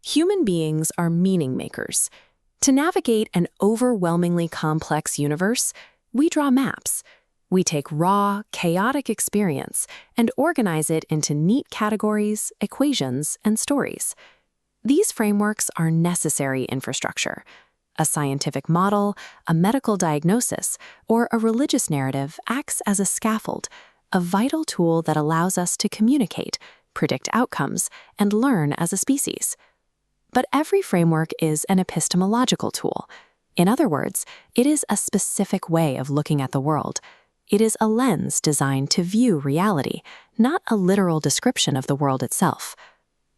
Human beings are meaning makers. To navigate an overwhelmingly complex universe, we draw maps. We take raw, chaotic experience and organize it into neat categories, equations, and stories. These frameworks are necessary infrastructure. A scientific model, a medical diagnosis, or a religious narrative acts as a scaffold, a vital tool that allows us to communicate, predict outcomes, and learn as a species. But every framework is an epistemological tool. In other words, it is a specific way of looking at the world. It is a lens designed to view reality, not a literal description of the world itself.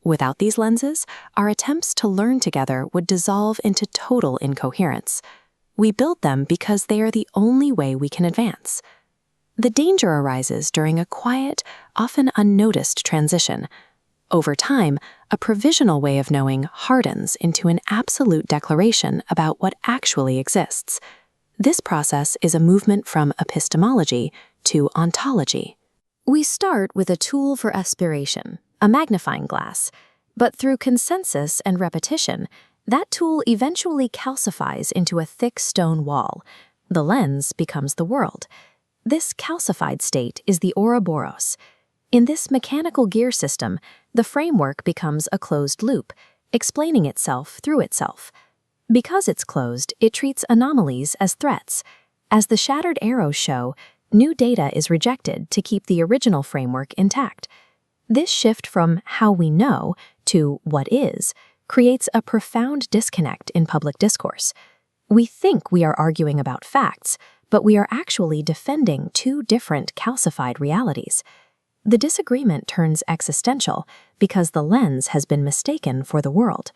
Without these lenses, our attempts to learn together would dissolve into total incoherence. We build them because they are the only way we can advance. The danger arises during a quiet, often unnoticed transition. Over time, a provisional way of knowing hardens into an absolute declaration about what actually exists. This process is a movement from epistemology to ontology. We start with a tool for aspiration, a magnifying glass, but through consensus and repetition, that tool eventually calcifies into a thick stone wall. The lens becomes the world. This calcified state is the Ouroboros. In this mechanical gear system, the framework becomes a closed loop, explaining itself through itself. Because it's closed, it treats anomalies as threats. As the shattered arrows show, new data is rejected to keep the original framework intact. This shift from how we know to what is creates a profound disconnect in public discourse. We think we are arguing about facts, but we are actually defending two different calcified realities. The disagreement turns existential because the lens has been mistaken for the world.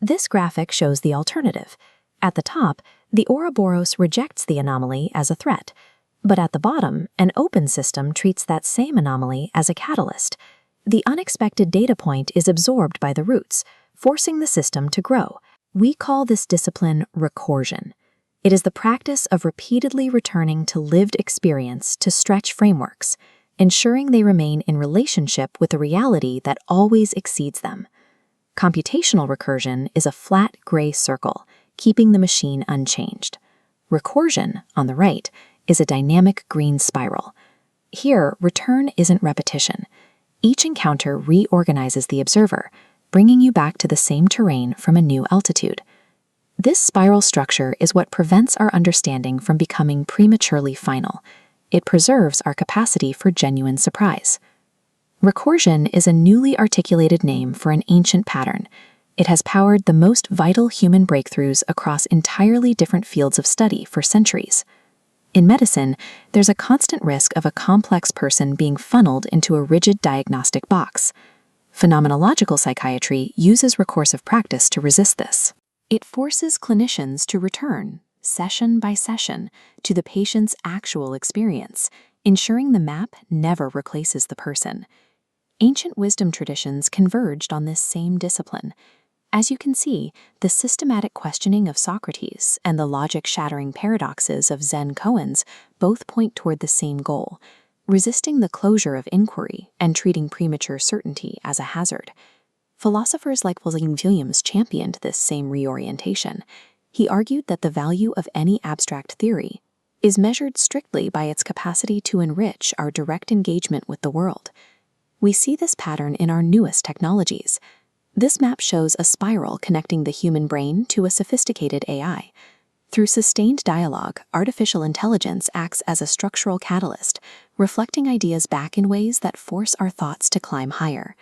This graphic shows the alternative. At the top, the Ouroboros rejects the anomaly as a threat, but at the bottom, an open system treats that same anomaly as a catalyst. The unexpected data point is absorbed by the roots, forcing the system to grow. We call this discipline recursion. It is the practice of repeatedly returning to lived experience to stretch frameworks, ensuring they remain in relationship with a reality that always exceeds them. Computational recursion is a flat gray circle, keeping the machine unchanged. Recursion, on the right, is a dynamic green spiral. Here, return isn't repetition. Each encounter reorganizes the observer, bringing you back to the same terrain from a new altitude. This spiral structure is what prevents our understanding from becoming prematurely final. It preserves our capacity for genuine surprise. Recursion is a newly articulated name for an ancient pattern. It has powered the most vital human breakthroughs across entirely different fields of study for centuries. In medicine, there's a constant risk of a complex person being funneled into a rigid diagnostic box. Phenomenological psychiatry uses recursive practice to resist this. It forces clinicians to return, session by session, to the patient's actual experience, ensuring the map never replaces the person. Ancient wisdom traditions converged on this same discipline. As you can see, the systematic questioning of Socrates and the logic-shattering paradoxes of Zen koans both point toward the same goal, resisting the closure of inquiry and treating premature certainty as a hazard. Philosophers like William Williams championed this same reorientation. He argued that the value of any abstract theory is measured strictly by its capacity to enrich our direct engagement with the world. We see this pattern in our newest technologies. This map shows a spiral connecting the human brain to a sophisticated AI. Through sustained dialogue, artificial intelligence acts as a structural catalyst, reflecting ideas back in ways that force our thoughts to climb higher.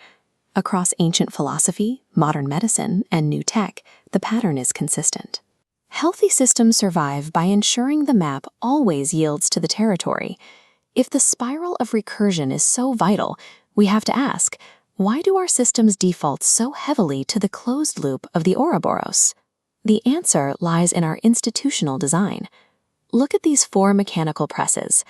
Across ancient philosophy, modern medicine, and new tech, the pattern is consistent. Healthy systems survive by ensuring the map always yields to the territory. If the spiral of recursion is so vital, we have to ask, why do our systems default so heavily to the closed loop of the Ouroboros? The answer lies in our institutional design. Look at these 4 mechanical presses.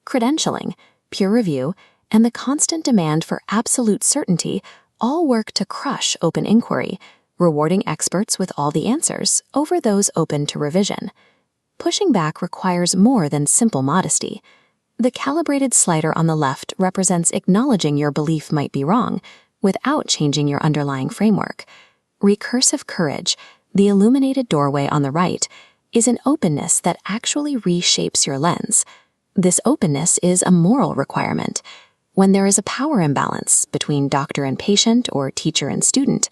Credentialing, peer review, and the constant demand for absolute certainty all work to crush open inquiry, rewarding experts with all the answers over those open to revision. Pushing back requires more than simple modesty. The calibrated slider on the left represents acknowledging your belief might be wrong without changing your underlying framework. Recursive courage, the illuminated doorway on the right, is an openness that actually reshapes your lens. This openness is a moral requirement. When there is a power imbalance between doctor and patient or teacher and student,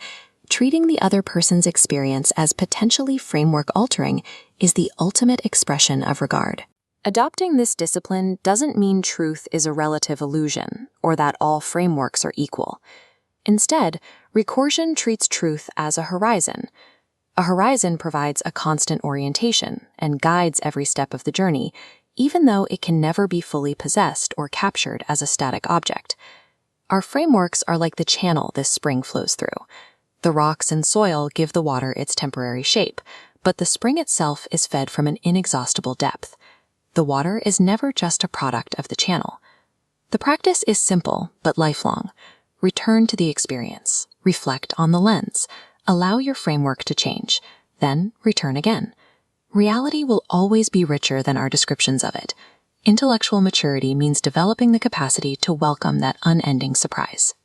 treating the other person's experience as potentially framework-altering is the ultimate expression of regard. Adopting this discipline doesn't mean truth is a relative illusion or that all frameworks are equal. Instead, recursion treats truth as a horizon. A horizon provides a constant orientation and guides every step of the journey, even though it can never be fully possessed or captured as a static object. Our frameworks are like the channel this spring flows through. The rocks and soil give the water its temporary shape, but the spring itself is fed from an inexhaustible depth. The water is never just a product of the channel. The practice is simple but lifelong. Return to the experience, reflect on the lens, allow your framework to change, then return again. Reality will always be richer than our descriptions of it. Intellectual maturity means developing the capacity to welcome that unending surprise.